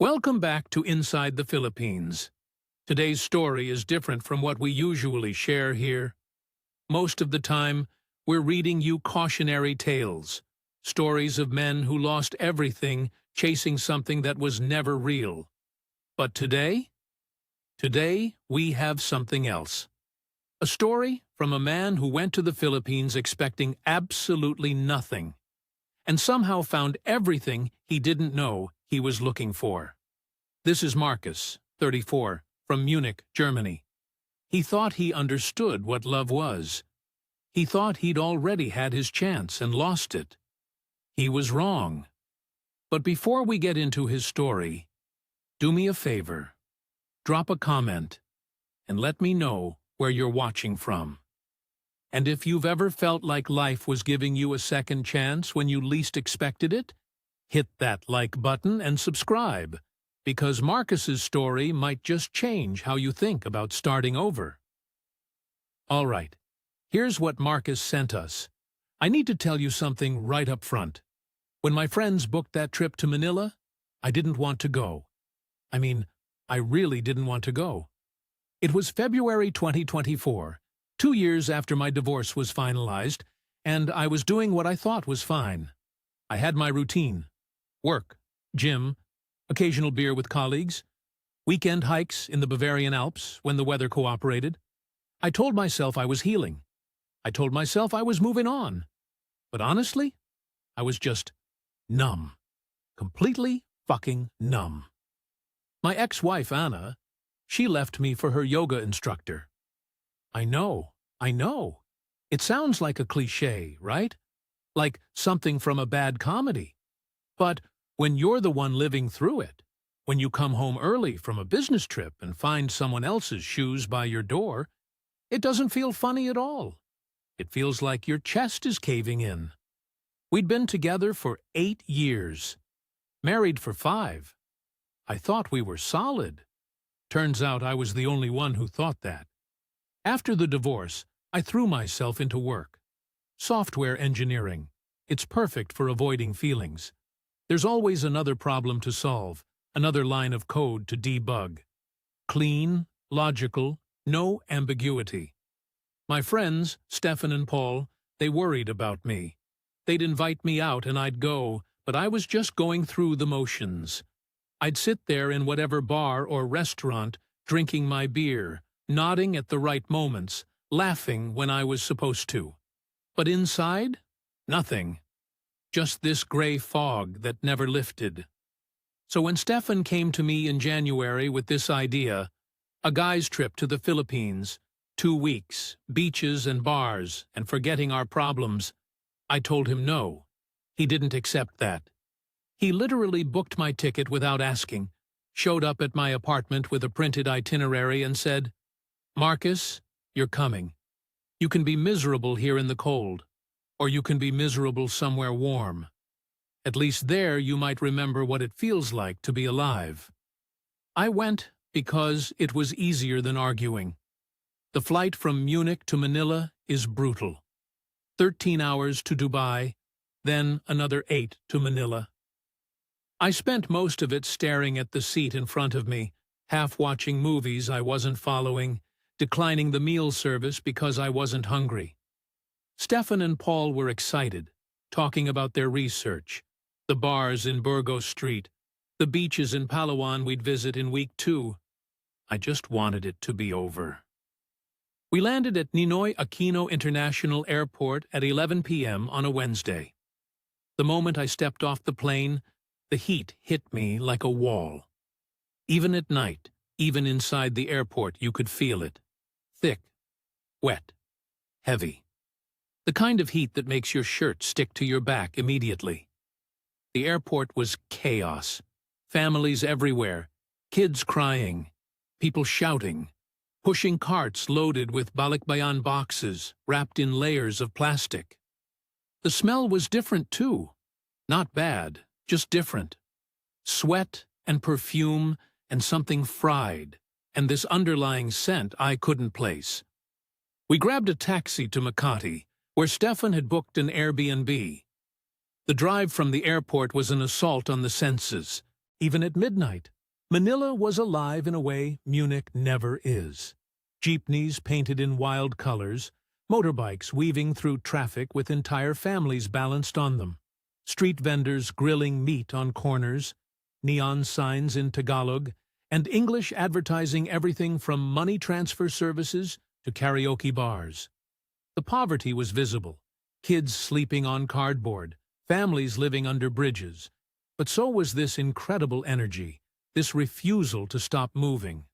Welcome back to Inside the Philippines. Today's story is different from what we usually share here. Most of the time, we're reading you cautionary tales, stories of men who lost everything chasing something that was never real. But today we have something else. A story from a man who went to the Philippines expecting absolutely nothing, and somehow found everything he didn't know he was looking for. This is Marcus, 34, from Munich, Germany. He thought he understood what love was. He thought he'd already had his chance and lost it. He was wrong. But before we get into his story, do me a favor. Drop a comment and let me know where you're watching from. And if you've ever felt like life was giving you a second chance when you least expected it, hit that like button and subscribe, because Marcus's story might just change how you think about starting over. All right, here's what Marcus sent us. I need to tell you something right up front. When my friends booked that trip to Manila, I didn't want to go. I really didn't want to go. It was February 2024, 2 years after my divorce was finalized, and I was doing what I thought was fine. I had my routine: work, gym, occasional beer with colleagues, weekend hikes in the Bavarian Alps when the weather cooperated. I told myself I was healing. I told myself I was moving on. But honestly, I was just numb. Completely fucking numb. My ex-wife, Anna, she left me for her yoga instructor. I know. It sounds like a cliché, right? Like something from a bad comedy. But when you're the one living through it, when you come home early from a business trip and find someone else's shoes by your door, it doesn't feel funny at all. It feels like your chest is caving in. We'd been together for 8 years, married for 5. I thought we were solid. Turns out I was the only one who thought that. After the divorce, I threw myself into work. Software engineering. It's perfect for avoiding feelings. There's always another problem to solve, another line of code to debug. Clean, logical, no ambiguity. My friends, Stefan and Paul, they worried about me. They'd invite me out and I'd go, but I was just going through the motions. I'd sit there in whatever bar or restaurant, drinking my beer, nodding at the right moments, laughing when I was supposed to. But inside, nothing. Just this gray fog that never lifted. So when Stefan came to me in January with this idea, a guy's trip to the Philippines, 2 weeks, beaches and bars, and forgetting our problems, I told him no. He didn't accept that. He literally booked my ticket without asking, showed up at my apartment with a printed itinerary and said, "Marcus, you're coming. You can be miserable here in the cold, or you can be miserable somewhere warm. At least there you might remember what it feels like to be alive." I went because it was easier than arguing. The flight from Munich to Manila is brutal. 13 hours to Dubai, then another 8 to Manila. I spent most of it staring at the seat in front of me, half watching movies I wasn't following, declining the meal service because I wasn't hungry. Stefan and Paul were excited, talking about their research, the bars in Burgos Street, the beaches in Palawan we'd visit in week 2. I just wanted it to be over. We landed at Ninoy Aquino International Airport at 11 p.m. on a Wednesday. The moment I stepped off the plane, the heat hit me like a wall. Even at night, even inside the airport, you could feel it. Thick, wet, heavy. The kind of heat that makes your shirt stick to your back immediately. The airport was chaos. Families everywhere, kids crying, people shouting, pushing carts loaded with balikbayan boxes wrapped in layers of plastic. The smell was different too. Not bad, just different. Sweat and perfume and something fried, and this underlying scent I couldn't place. We grabbed a taxi to Makati, where Stefan had booked an Airbnb. The drive from the airport was an assault on the senses. even at midnight. Manila was alive in a way Munich never is. Jeepneys painted in wild colors, motorbikes weaving through traffic with entire families balanced on them, street vendors grilling meat on corners, neon signs in Tagalog, and English advertising everything from money transfer services to karaoke bars. The poverty was visible, kids sleeping on cardboard, families living under bridges, but so was this incredible energy, this refusal to stop moving.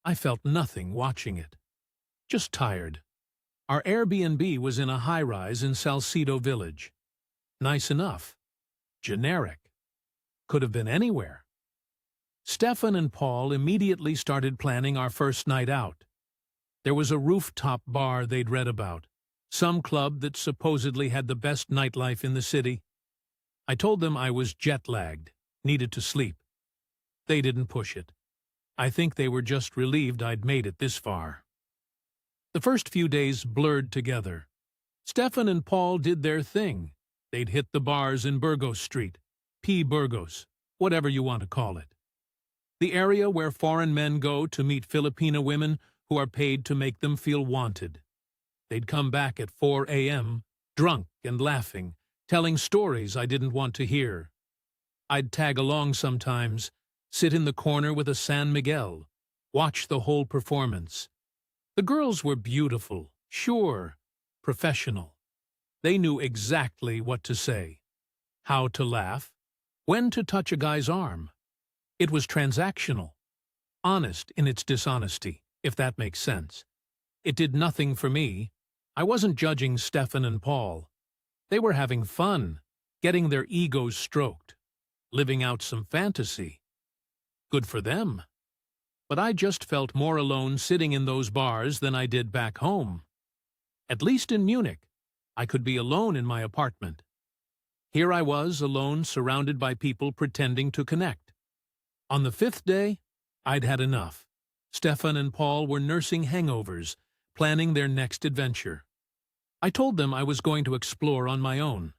I felt nothing watching it. Just tired. Our Airbnb was in a high-rise in Salcedo Village. Nice enough. Generic. Could have been anywhere. Stefan and Paul immediately started planning our first night out. There was a rooftop bar they'd read about, some club that supposedly had the best nightlife in the city. I told them I was jet-lagged, needed to sleep. They didn't push it. I think they were just relieved I'd made it this far. The first few days blurred together. Stefan and Paul did their thing. They'd hit the bars in Burgos Street, P. Burgos, whatever you want to call it. The area where foreign men go to meet Filipina women who are paid to make them feel wanted. They'd come back at 4 a.m., drunk and laughing, telling stories I didn't want to hear. I'd tag along sometimes, sit in the corner with a San Miguel, watch the whole performance. The girls were beautiful, sure, professional. They knew exactly what to say, how to laugh, when to touch a guy's arm. It was transactional, honest in its dishonesty, if that makes sense. It did nothing for me. I wasn't judging Stefan and Paul. They were having fun, getting their egos stroked, living out some fantasy. Good for them. But I just felt more alone sitting in those bars than I did back home. At least in Munich, I could be alone in my apartment. Here I was, alone, surrounded by people pretending to connect. On the 5th day, I'd had enough. Stefan and Paul were nursing hangovers, planning their next adventure. I told them I was going to explore on my own.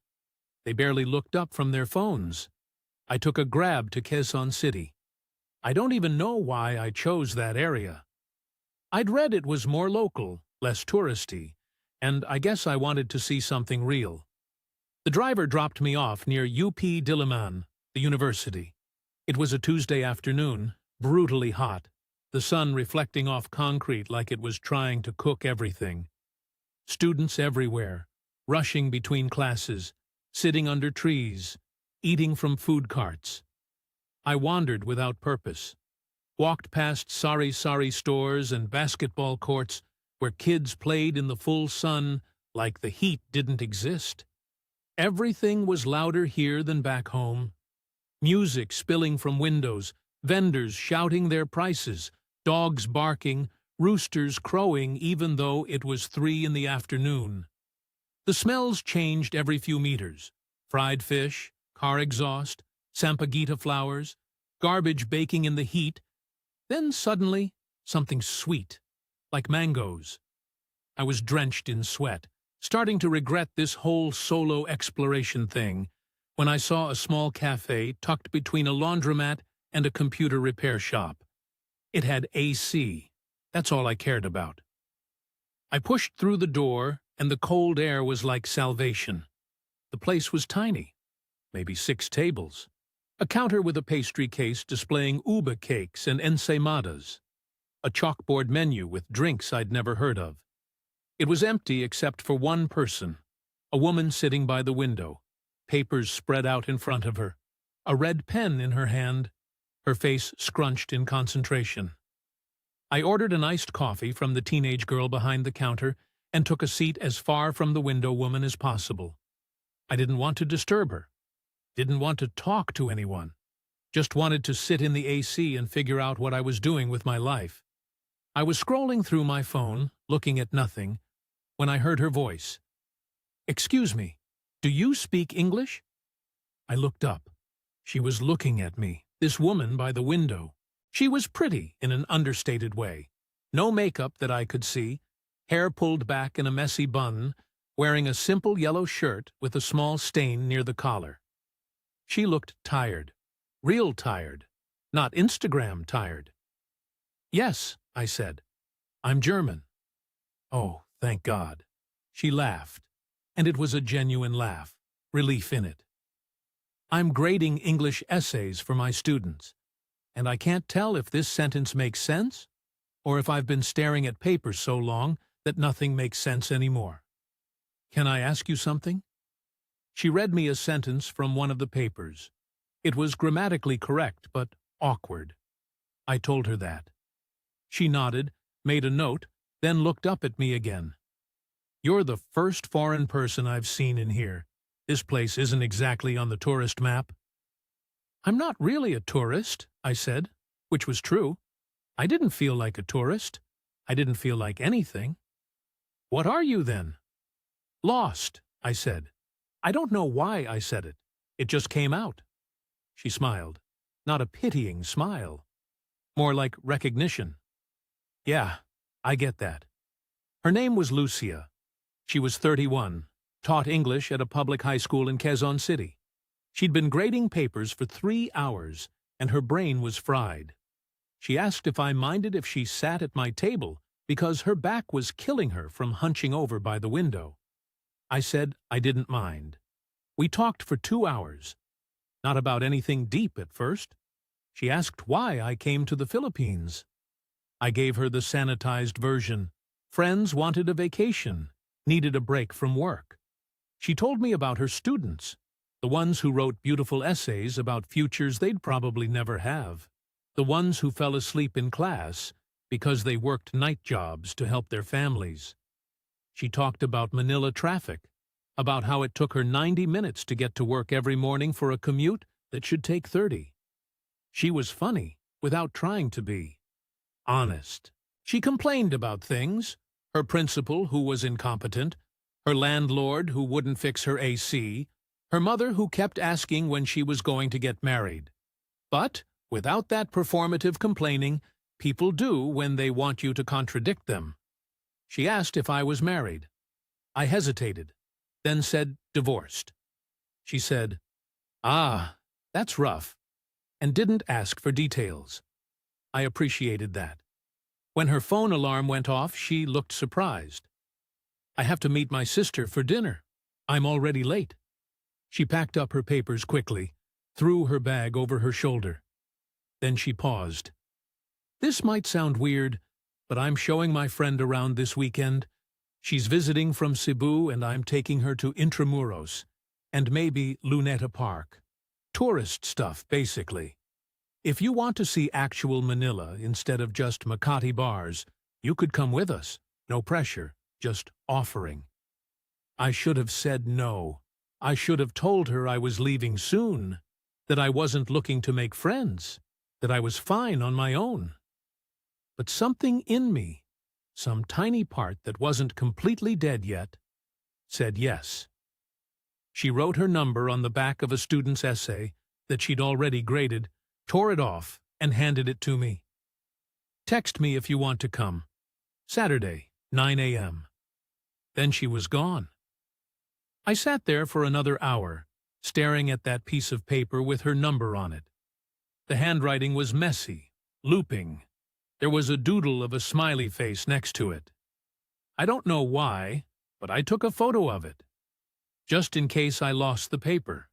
They barely looked up from their phones. I took a Grab to Quezon City. I don't even know why I chose that area. I'd read it was more local, less touristy, and I guess I wanted to see something real. The driver dropped me off near UP Diliman, the university. It was a Tuesday afternoon, brutally hot, the sun reflecting off concrete like it was trying to cook everything. Students everywhere, rushing between classes, sitting under trees, eating from food carts. I wandered without purpose, walked past sari-sari stores and basketball courts where kids played in the full sun like the heat didn't exist. Everything was louder here than back home. Music spilling from windows, vendors shouting their prices, dogs barking, roosters crowing even though it was 3 in the afternoon. The smells changed every few meters. Fried fish, car exhaust, sampaguita flowers, garbage baking in the heat. Then suddenly, something sweet, like mangoes. I was drenched in sweat, starting to regret this whole solo exploration thing, when I saw a small cafe tucked between a laundromat and a computer repair shop. It had AC. That's all I cared about. I pushed through the door, and the cold air was like salvation. The place was tiny, maybe 6 tables. A counter with a pastry case displaying uva cakes and ensaimadas. A chalkboard menu with drinks I'd never heard of. It was empty except for one person, a woman sitting by the window, papers spread out in front of her, a red pen in her hand, her face scrunched in concentration. I ordered an iced coffee from the teenage girl behind the counter and took a seat as far from the window woman as possible. I didn't want to disturb her. Didn't want to talk to anyone. Just wanted to sit in the AC and figure out what I was doing with my life. I was scrolling through my phone, looking at nothing, when I heard her voice. "Excuse me, do you speak English?" I looked up. She was looking at me, this woman by the window. She was pretty in an understated way. No makeup that I could see, hair pulled back in a messy bun, wearing a simple yellow shirt with a small stain near the collar. She looked tired, Real tired, not Instagram tired. Yes, I said. I'm German. Oh, thank God. She laughed, and it was a genuine laugh, relief in it. I'm grading English essays for my students, and I can't tell if this sentence makes sense or if I've been staring at paper so long that nothing makes sense anymore. Can I ask you something? She read me a sentence from one of the papers. It was grammatically correct, but awkward. I told her that. She nodded, made a note, then looked up at me again. You're the first foreign person I've seen in here. This place isn't exactly on the tourist map. I'm not really a tourist, I said, which was true. I didn't feel like a tourist. I didn't feel like anything. What are you then? Lost, I said. I don't know why I said it. It just came out. She smiled. Not a pitying smile. More like recognition. Yeah, I get that. Her name was Lucia. She was 31, taught English at a public high school in Quezon City. She'd been grading papers for 3 hours, and her brain was fried. She asked if I minded if she sat at my table because her back was killing her from hunching over by the window. I said I didn't mind. We talked for 2 hours. Not about anything deep at first. She asked why I came to the Philippines. I gave her the sanitized version. Friends wanted a vacation, needed a break from work. She told me about her students, the ones who wrote beautiful essays about futures they'd probably never have, the ones who fell asleep in class because they worked night jobs to help their families. She talked about Manila traffic, about how it took her 90 minutes to get to work every morning for a commute that should take 30. She was funny, without trying to be. Honest. She complained about things, her principal who was incompetent, her landlord who wouldn't fix her AC, her mother who kept asking when she was going to get married. But, without that performative complaining, people do when they want you to contradict them. She asked if I was married. I hesitated, then said divorced. She said, "Ah, that's rough," and didn't ask for details. I appreciated that. When her phone alarm went off, she looked surprised. I have to meet my sister for dinner. I'm already late. She packed up her papers quickly, threw her bag over her shoulder. Then she paused. This might sound weird, but I'm showing my friend around this weekend. She's visiting from Cebu and I'm taking her to Intramuros, and maybe Luneta Park. Tourist stuff, basically. If you want to see actual Manila instead of just Makati bars, you could come with us. No pressure, just offering. I should have said no. I should have told her I was leaving soon, that I wasn't looking to make friends, that I was fine on my own. But something in me, some tiny part that wasn't completely dead yet, said yes. She wrote her number on the back of a student's essay that she'd already graded, tore it off, and handed it to me. Text me if you want to come. Saturday, 9 a.m. Then she was gone. I sat there for another hour, staring at that piece of paper with her number on it. The handwriting was messy, looping. There was a doodle of a smiley face next to it. I don't know why, but I took a photo of it, just in case I lost the paper.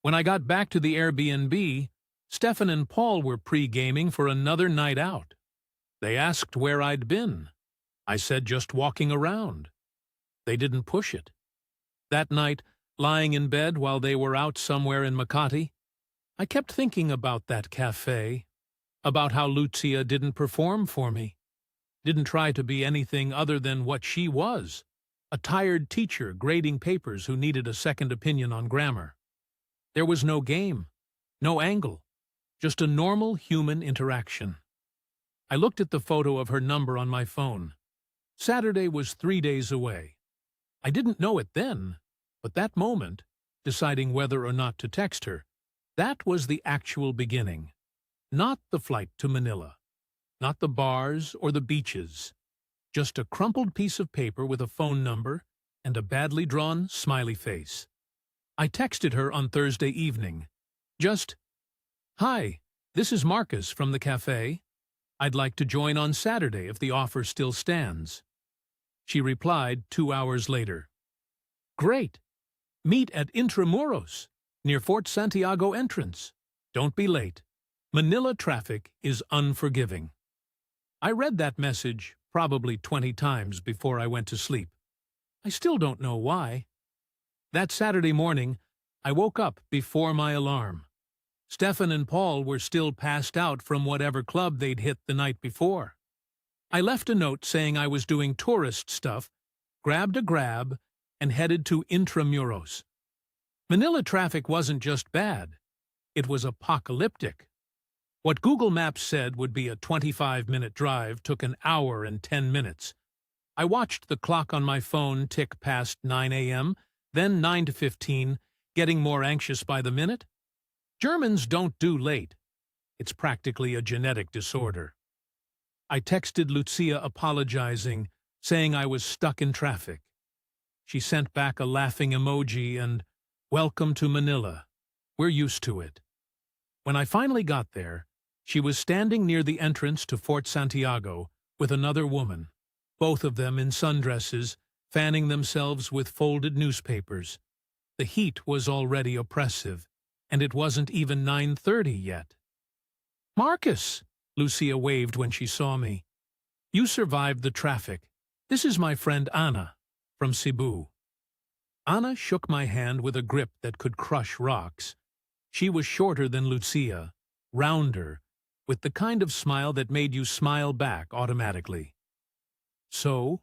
When I got back to the Airbnb, Stefan and Paul were pre-gaming for another night out. They asked where I'd been. I said just walking around. They didn't push it. That night, lying in bed while they were out somewhere in Makati, I kept thinking about that cafe, about how Lucia didn't perform for me, didn't try to be anything other than what she was, a tired teacher grading papers who needed a second opinion on grammar. There was no game, no angle, just a normal human interaction. I looked at the photo of her number on my phone. Saturday was 3 days away. I didn't know it then, but that moment, deciding whether or not to text her, that was the actual beginning. Not the flight to Manila, not the bars or the beaches, just a crumpled piece of paper with a phone number and a badly drawn smiley face. I texted her on Thursday evening. Just, Hi, this is Marcus from the cafe. I'd like to join on Saturday if the offer still stands. She replied 2 hours later. Great! Meet at Intramuros, near Fort Santiago entrance. Don't be late. Manila traffic is unforgiving. I read that message probably 20 times before I went to sleep. I still don't know why. That Saturday morning, I woke up before my alarm. Stefan and Paul were still passed out from whatever club they'd hit the night before. I left a note saying I was doing tourist stuff, grabbed a grab, and headed to Intramuros. Manila traffic wasn't just bad. It was apocalyptic. What Google Maps said would be a 25-minute drive took an hour and 10 minutes. I watched the clock on my phone tick past 9 a.m., then 9 to 15, getting more anxious by the minute. Germans don't do late. It's practically a genetic disorder. I texted Lucia apologizing, saying I was stuck in traffic. She sent back a laughing emoji and, "Welcome to Manila. We're used to it." When I finally got there, she was standing near the entrance to Fort Santiago with another woman, both of them in sundresses, fanning themselves with folded newspapers. The heat was already oppressive, and it wasn't even 9:30 yet. "Marcus!" Lucia waved when she saw me. "You survived the traffic. This is my friend Anna, from Cebu." Anna shook my hand with a grip that could crush rocks. She was shorter than Lucia, rounder, with the kind of smile that made you smile back automatically. "So,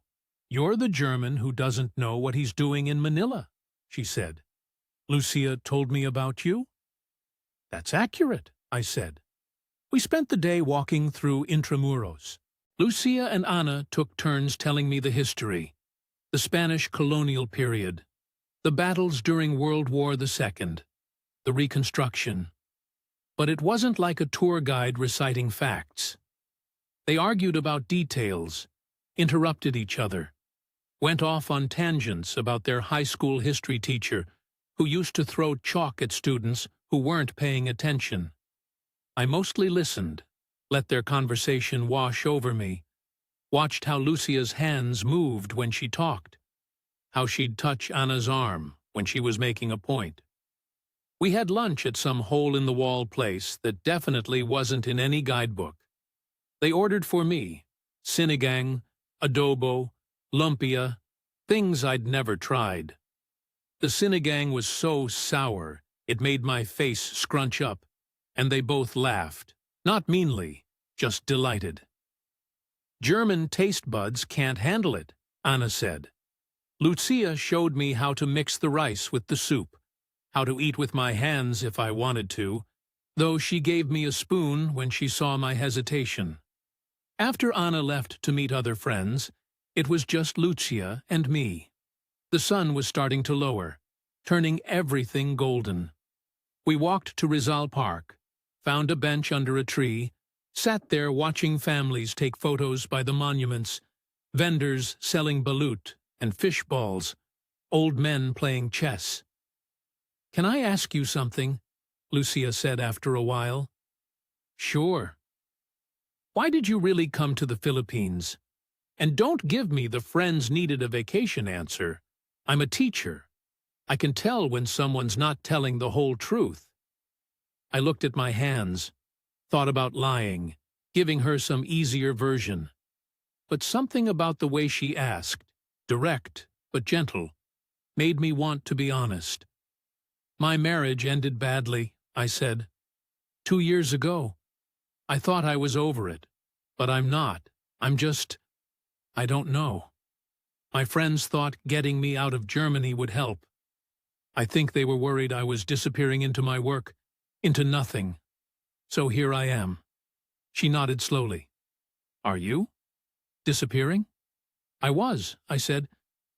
you're the German who doesn't know what he's doing in Manila," she said. "Lucia told me about you?" "That's accurate," I said. We spent the day walking through Intramuros. Lucia and Anna took turns telling me the history, the Spanish colonial period, the battles during World War II, the Reconstruction. But it wasn't like a tour guide reciting facts. They argued about details, interrupted each other, went off on tangents about their high school history teacher who used to throw chalk at students who weren't paying attention. I mostly listened, let their conversation wash over me, watched how Lucia's hands moved when she talked, how she'd touch Anna's arm when she was making a point. We had lunch at some hole-in-the-wall place that definitely wasn't in any guidebook. They ordered for me sinigang, adobo, lumpia, things I'd never tried. The sinigang was so sour it made my face scrunch up, and they both laughed, not meanly, just delighted. "German taste buds can't handle it," Anna said. Lucia showed me how to mix the rice with the soup, how to eat with my hands if I wanted to, though she gave me a spoon when she saw my hesitation. After Anna left to meet other friends, it was just Lucia and me. The sun was starting to lower, turning everything golden. We walked to Rizal Park, found a bench under a tree, sat there watching families take photos by the monuments, vendors selling balut and fish balls, old men playing chess. "Can I ask you something?" Lucia said after a while. "Sure." "Why did you really come to the Philippines? And don't give me the friends needed a vacation answer. I'm a teacher. I can tell when someone's not telling the whole truth." I looked at my hands, thought about lying, giving her some easier version. But something about the way she asked, direct but gentle, made me want to be honest. "My marriage ended badly," I said. 2 years ago. I thought I was over it, but I'm not. I don't know. My friends thought getting me out of Germany would help. I think they were worried I was disappearing into my work, into nothing. So here I am." She nodded slowly. "Are you? Disappearing?" "I was," I said.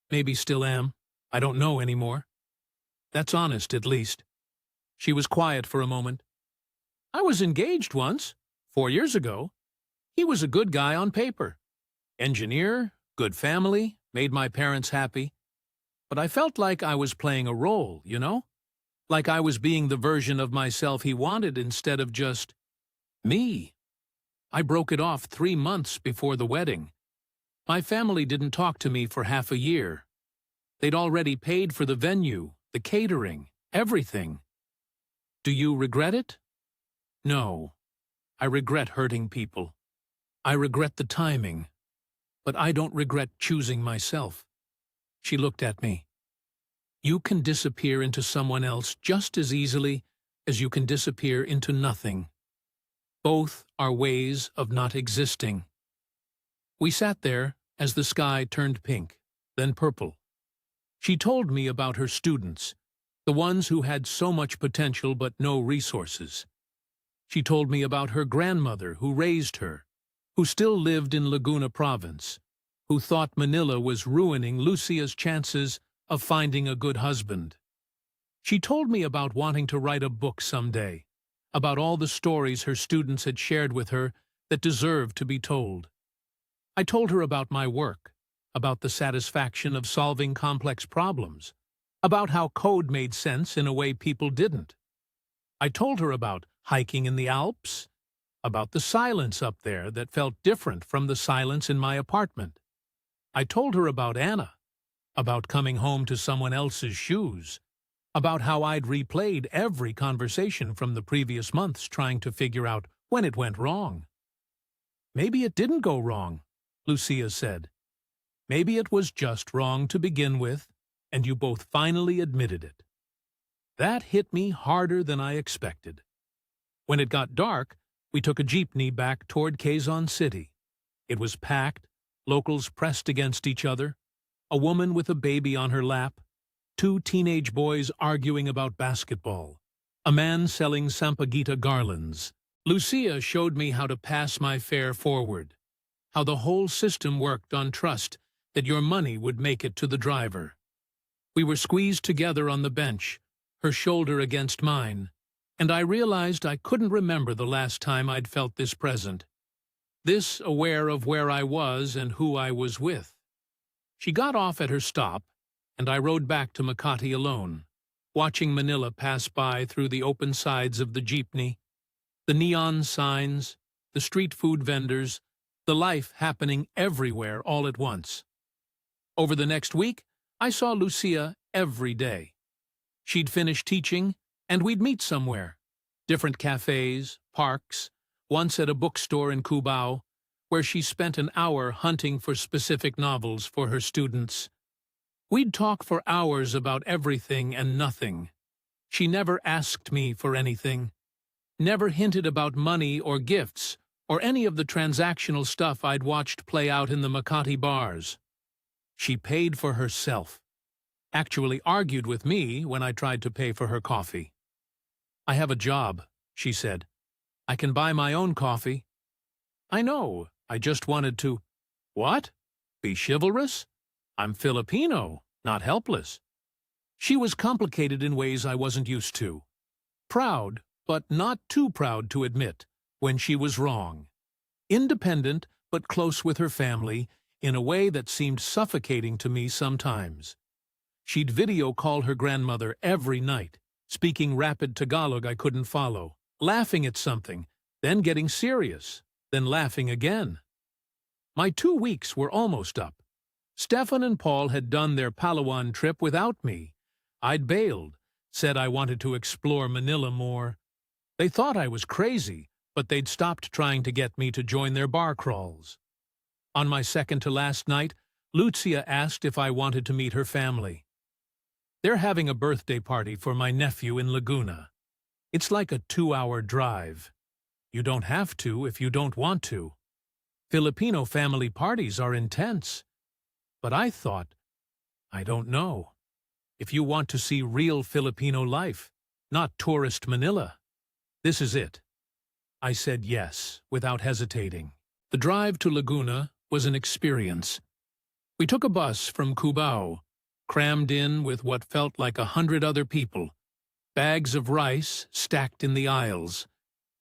"Maybe still am. I don't know anymore." "That's honest, at least." She was quiet for a moment. "I was engaged once, 4 years ago. He was a good guy on paper. Engineer, good family, made my parents happy. But I felt like I was playing a role, you know? like I was being the version of myself he wanted instead of just me. I broke it off 3 months before the wedding. My family didn't talk to me for half a year. They'd already paid for the venue, the catering, everything. Do you regret it? No. I regret hurting people. I regret the timing. But I don't regret choosing myself. She looked at me. You can disappear into someone else just as easily as you can disappear into nothing. Both are ways of not existing. We sat there as the sky turned pink, then purple. She told me about her students, the ones who had so much potential but no resources. She told me about her grandmother who raised her, who still lived in Laguna Province, who thought Manila was ruining Lucia's chances of finding a good husband. She told me about wanting to write a book someday, about all the stories her students had shared with her that deserved to be told. I told her about my work, about the satisfaction of solving complex problems, about how code made sense in a way people didn't. I told her about hiking in the Alps, about the silence up there that felt different from the silence in my apartment. I told her about Anna, about coming home to someone else's shoes, about how I'd replayed every conversation from the previous months trying to figure out when it went wrong. Maybe it didn't go wrong, Lucia said. Maybe it was just wrong to begin with, and you both finally admitted it. That hit me harder than I expected. When it got dark, we took a jeepney back toward Quezon City. It was packed, locals pressed against each other, a woman with a baby on her lap, 2 teenage boys arguing about basketball, a man selling Sampaguita garlands. Lucia showed me how to pass my fare forward, how the whole system worked on trust that your money would make it to the driver. We were squeezed together on the bench, her shoulder against mine, and I realized I couldn't remember the last time I'd felt this present, this aware of where I was and who I was with. She got off at her stop, and I rode back to Makati alone, watching Manila pass by through the open sides of the jeepney, the neon signs, the street food vendors, the life happening everywhere all at once. Over the next week, I saw Lucia every day. She'd finish teaching, and we'd meet somewhere. Different cafes, parks, once at a bookstore in Cubao, where she spent an hour hunting for specific novels for her students. We'd talk for hours about everything and nothing. She never asked me for anything, never hinted about money or gifts, or any of the transactional stuff I'd watched play out in the Makati bars. She paid for herself, actually argued with me when I tried to pay for her coffee. I have a job, she said. I can buy my own coffee. I know, I just wanted to… What? Be chivalrous? I'm Filipino, not helpless. She was complicated in ways I wasn't used to. Proud, but not too proud to admit when she was wrong. Independent, but close with her family, in a way that seemed suffocating to me sometimes. She'd video call her grandmother every night, speaking rapid Tagalog I couldn't follow, laughing at something, then getting serious, then laughing again. My 2 weeks were almost up. Stefan and Paul had done their Palawan trip without me. I'd bailed, said I wanted to explore Manila more. They thought I was crazy, but they'd stopped trying to get me to join their bar crawls. On my second-to-last night, Lucia asked if I wanted to meet her family. They're having a birthday party for my nephew in Laguna. It's like a 2-hour drive. You don't have to if you don't want to. Filipino family parties are intense. But I thought, I don't know. If you want to see real Filipino life, not tourist Manila, this is it. I said yes, without hesitating. The drive to Laguna was an experience. We took a bus from Cubao, crammed in with what felt like 100 other people, bags of rice stacked in the aisles,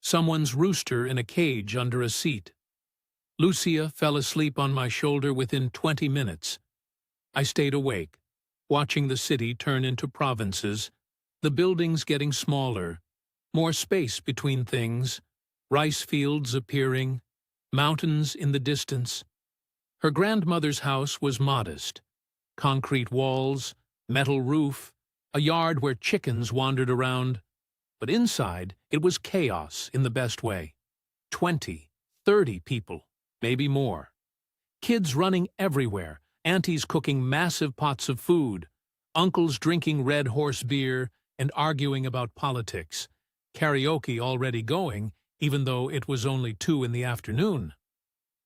someone's rooster in a cage under a seat. Lucia fell asleep on my shoulder within 20 minutes. I stayed awake, watching the city turn into provinces, The buildings getting smaller, more space between things, rice fields appearing, mountains in the distance. Her grandmother's house was modest. Concrete walls, metal roof, a yard where chickens wandered around. But inside, it was chaos in the best way. 20, 30 people, maybe more. Kids running everywhere, aunties cooking massive pots of food, uncles drinking Red Horse beer and arguing about politics, karaoke already going, even though it was only 2 in the afternoon.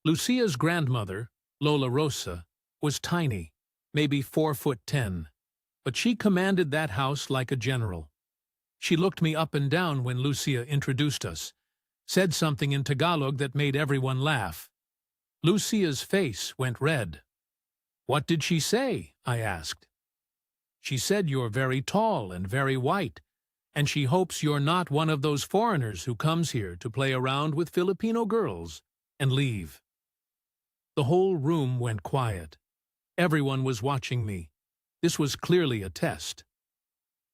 Lucia's grandmother, Lola Rosa, was tiny, maybe 4'10", but she commanded that house like a general. She looked me up and down when Lucia introduced us, said something in Tagalog that made everyone laugh. Lucia's face went red. "What did she say?" I asked. "She said you're very tall and very white, and she hopes you're not one of those foreigners who comes here to play around with Filipino girls and leave." The whole room went quiet. Everyone was watching me. This was clearly a test.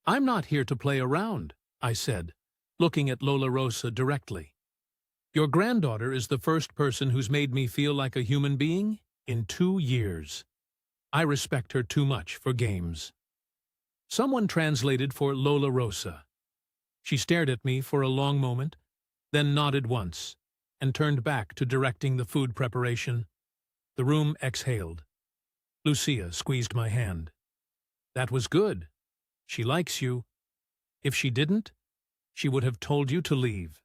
"I'm not here to play around," I said, looking at Lola Rosa directly. "Your granddaughter is the first person who's made me feel like a human being in 2 years. I respect her too much for games." Someone translated for Lola Rosa. She stared at me for a long moment, then nodded once, and turned back to directing the food preparation. The room exhaled. Lucia squeezed my hand. "That was good. She likes you. If she didn't, she would have told you to leave."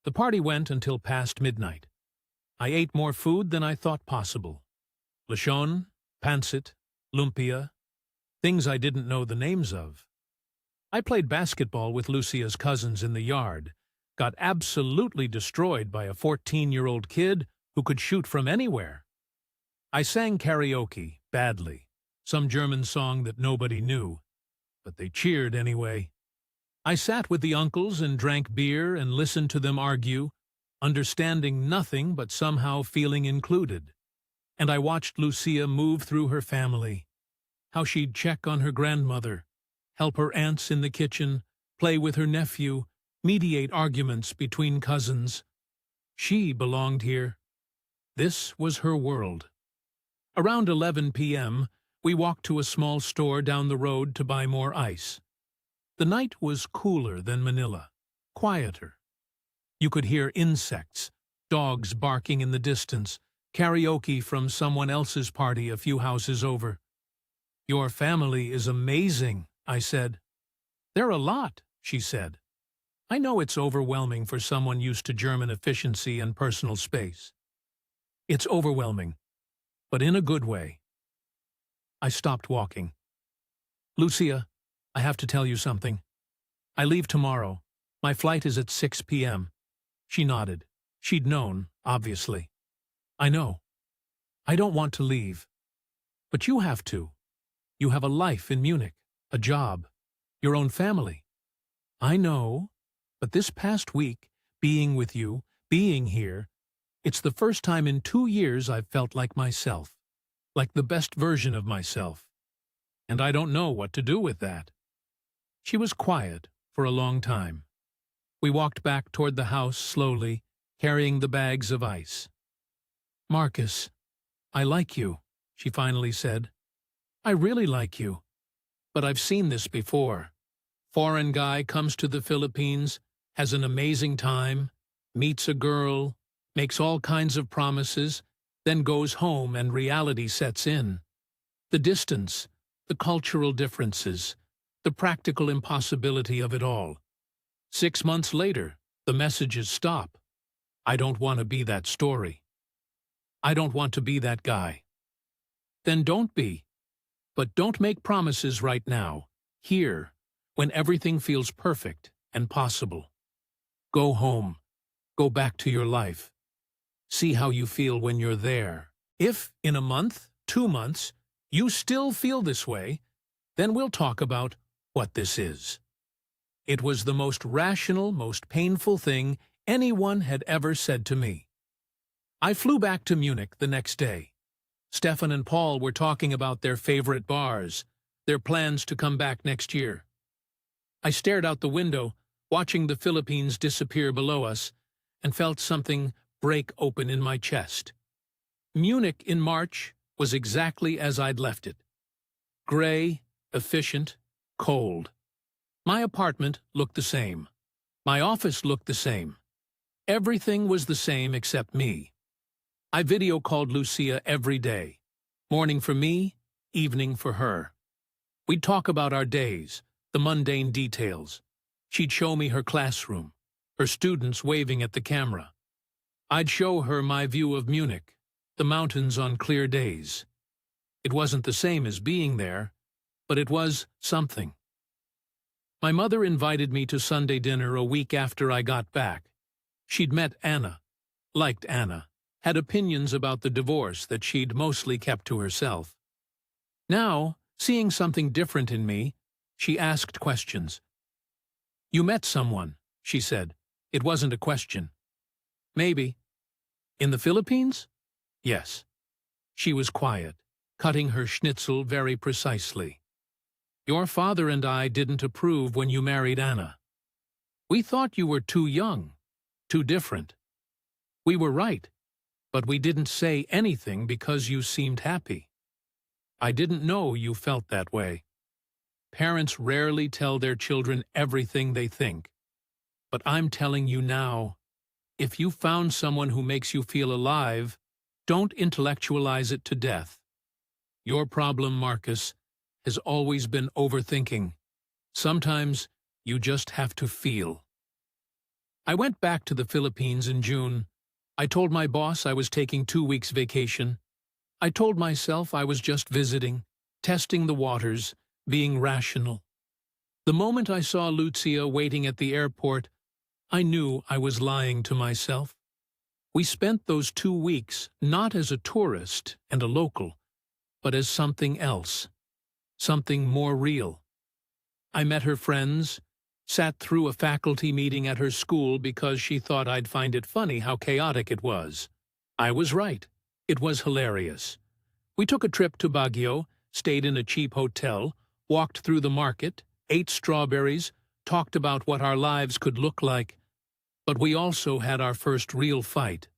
The party went until past midnight. I ate more food than I thought possible. Lechon, pancit, lumpia, things I didn't know the names of. I played basketball with Lucia's cousins in the yard, got absolutely destroyed by a 14-year-old kid who could shoot from anywhere. I sang karaoke, badly, some German song that nobody knew, but they cheered anyway. I sat with the uncles and drank beer and listened to them argue, understanding nothing but somehow feeling included. And I watched Lucia move through her family, how she'd check on her grandmother, help her aunts in the kitchen, play with her nephew, mediate arguments between cousins. She belonged here. This was her world. Around 11 p.m., we walked to a small store down the road to buy more ice. The night was cooler than Manila, quieter. You could hear insects, dogs barking in the distance, karaoke from someone else's party a few houses over. "Your family is amazing," I said. "They're a lot," she said. "I know it's overwhelming for someone used to German efficiency and personal space." "It's overwhelming, but in a good way." I stopped walking. "Lucia, I have to tell you something. I leave tomorrow. My flight is at 6 p.m. She nodded. She'd known, obviously. "I know. I don't want to leave. But you have to. You have a life in Munich, a job, your own family." "I know, but this past week, being with you, being here, it's the first time in 2 years I've felt like myself, like the best version of myself. And I don't know what to do with that." She was quiet for a long time. We walked back toward the house slowly, carrying the bags of ice. "Marcus, I like you," she finally said. "I really like you. But I've seen this before. Foreign guy comes to the Philippines, has an amazing time, meets a girl, makes all kinds of promises, then goes home and reality sets in. The distance, the cultural differences, the practical impossibility of it all. 6 months later, the messages stop. I don't want to be that story. I don't want to be that guy." "Then don't be. But don't make promises right now, here, when everything feels perfect and possible. Go home. Go back to your life. See how you feel when you're there. If, in a month, 2 months, you still feel this way, then we'll talk about what this is." It was the most rational, most painful thing anyone had ever said to me. I flew back to Munich the next day. Stefan and Paul were talking about their favorite bars, their plans to come back next year. I stared out the window, watching the Philippines disappear below us, and felt something break open in my chest. Munich in March was exactly as I'd left it. Gray, efficient, cold. My apartment looked the same. My office looked the same. Everything was the same except me. I video called Lucia every day. Morning for me, evening for her. We'd talk about our days, the mundane details. She'd show me her classroom, her students waving at the camera. I'd show her my view of Munich, the mountains on clear days. It wasn't the same as being there, but it was something. My mother invited me to Sunday dinner a week after I got back. She'd met Anna, liked Anna, had opinions about the divorce that she'd mostly kept to herself. Now, seeing something different in me, she asked questions. "You met someone," she said. It wasn't a question. "Maybe." "In the Philippines?" "Yes." She was quiet, cutting her schnitzel very precisely. "Your father and I didn't approve when you married Anna. We thought you were too young, too different. We were right, but we didn't say anything because you seemed happy. I didn't know you felt that way. Parents rarely tell their children everything they think. But I'm telling you now, if you found someone who makes you feel alive, don't intellectualize it to death. Your problem, Marcus, has always been overthinking. Sometimes you just have to feel." I went back to the Philippines in June. I told my boss I was taking 2 weeks vacation. I told myself I was just visiting, testing the waters, being rational. The moment I saw Lucia waiting at the airport, I knew I was lying to myself. We spent those 2 weeks not as a tourist and a local, but as something else, something more real. I met her friends, sat through a faculty meeting at her school because she thought I'd find it funny how chaotic it was. I was right. It was hilarious. We took a trip to Baguio, stayed in a cheap hotel, walked through the market, ate strawberries, talked about what our lives could look like. But we also had our first real fight.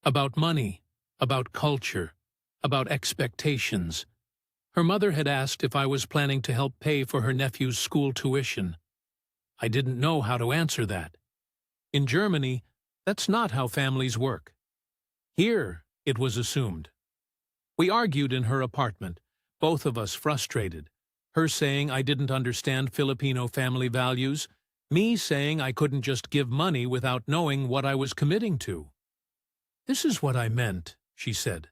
About money, about culture, about expectations. Her mother had asked if I was planning to help pay for her nephew's school tuition. I didn't know how to answer that. In Germany, that's not how families work. Here, it was assumed. We argued in her apartment, both of us frustrated. Her saying I didn't understand Filipino family values, me saying I couldn't just give money without knowing what I was committing to. "This is what I meant," she said.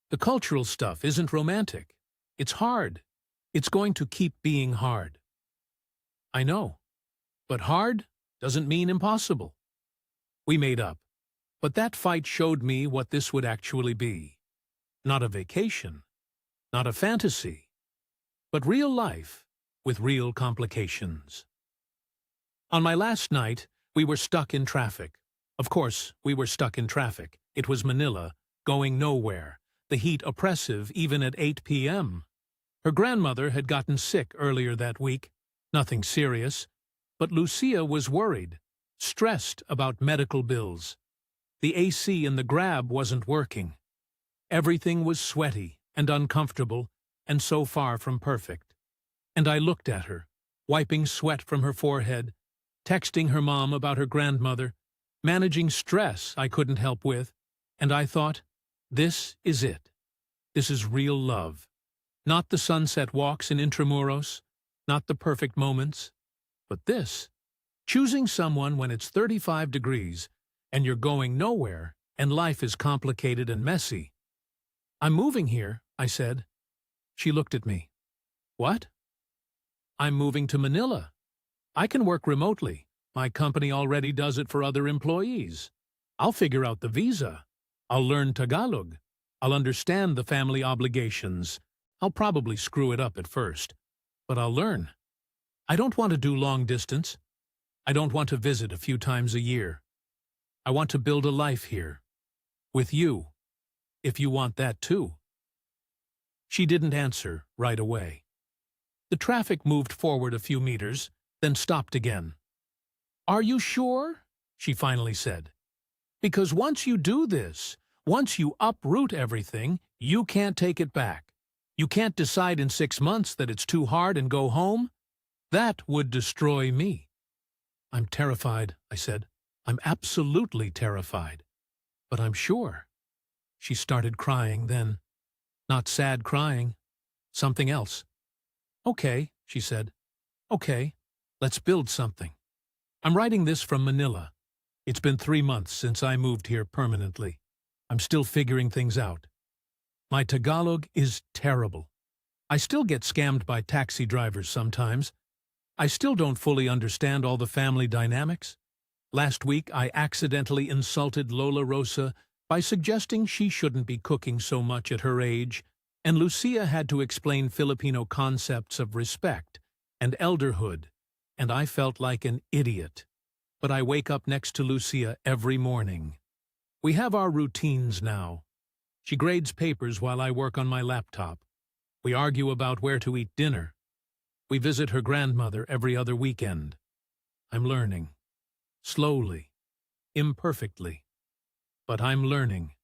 "The cultural stuff isn't romantic. It's hard. It's going to keep being hard." I know. But hard doesn't mean impossible. We made up. But that fight showed me what this would actually be. Not a vacation, not a fantasy, but real life with real complications. On my last night, we were stuck in traffic. Of course, we were stuck in traffic. It was Manila, going nowhere, the heat oppressive even at 8 p.m. Her grandmother had gotten sick earlier that week. Nothing serious. But Lucia was worried, stressed about medical bills. The AC in the Grab wasn't working. Everything was sweaty and uncomfortable and so far from perfect. And I looked at her, wiping sweat from her forehead, texting her mom about her grandmother, managing stress I couldn't help with, and I thought, this is it. This is real love. Not the sunset walks in Intramuros, not the perfect moments, but this, choosing someone when it's 35 degrees and you're going nowhere and life is complicated and messy. "I'm moving here," I said. She looked at me. "What?" "I'm moving to Manila. I can work remotely. My company already does it for other employees. I'll figure out the visa. I'll learn Tagalog. I'll understand the family obligations. I'll probably screw it up at first, but I'll learn. I don't want to do long distance. I don't want to visit a few times a year. I want to build a life here. With you. If you want that too." She didn't answer right away. The traffic moved forward a few meters, then stopped again. "Are you sure?" she finally said. "Because once you do this, once you uproot everything, you can't take it back. You can't decide in 6 months that it's too hard and go home. That would destroy me." "I'm terrified," I said. "I'm absolutely terrified. But I'm sure." She started crying then. Not sad crying. Something else. "Okay," she said. "Okay, let's build something. I'm writing this from Manila. It's been 3 months since I moved here permanently. I'm still figuring things out. My Tagalog is terrible. I still get scammed by taxi drivers sometimes. I still don't fully understand all the family dynamics. Last week I accidentally insulted Lola Rosa by suggesting she shouldn't be cooking so much at her age, and Lucia had to explain Filipino concepts of respect and elderhood, and I felt like an idiot. But I wake up next to Lucia every morning. We have our routines now. She grades papers while I work on my laptop. We argue about where to eat dinner. We visit her grandmother every other weekend. I'm learning. Slowly. Imperfectly. But I'm learning.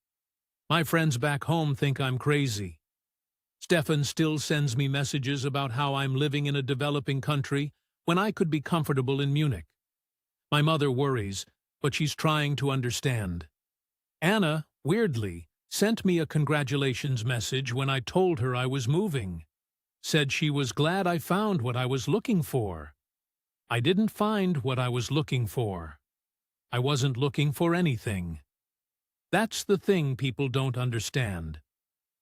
My friends back home think I'm crazy. Stefan still sends me messages about how I'm living in a developing country when I could be comfortable in Munich. My mother worries, but she's trying to understand. Anna, weirdly, sent me a congratulations message when I told her I was moving. Said she was glad I found what I was looking for. I didn't find what I was looking for. I wasn't looking for anything. That's the thing people don't understand.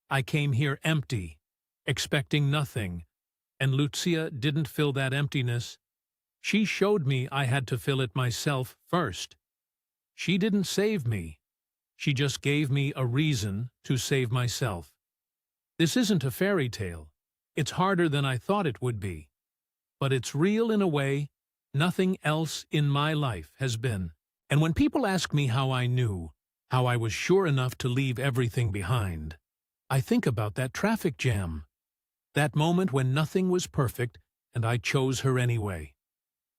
I came here empty, expecting nothing, and Lucia didn't fill that emptiness. She showed me I had to fill it myself first. She didn't save me. She just gave me a reason to save myself. This isn't a fairy tale. It's harder than I thought it would be. But it's real in a way nothing else in my life has been. And when people ask me how I knew, how I was sure enough to leave everything behind, I think about that traffic jam. That moment when nothing was perfect and I chose her anyway.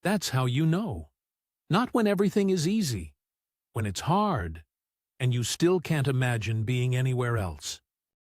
That's how you know. Not when everything is easy. When it's hard, and you still can't imagine being anywhere else.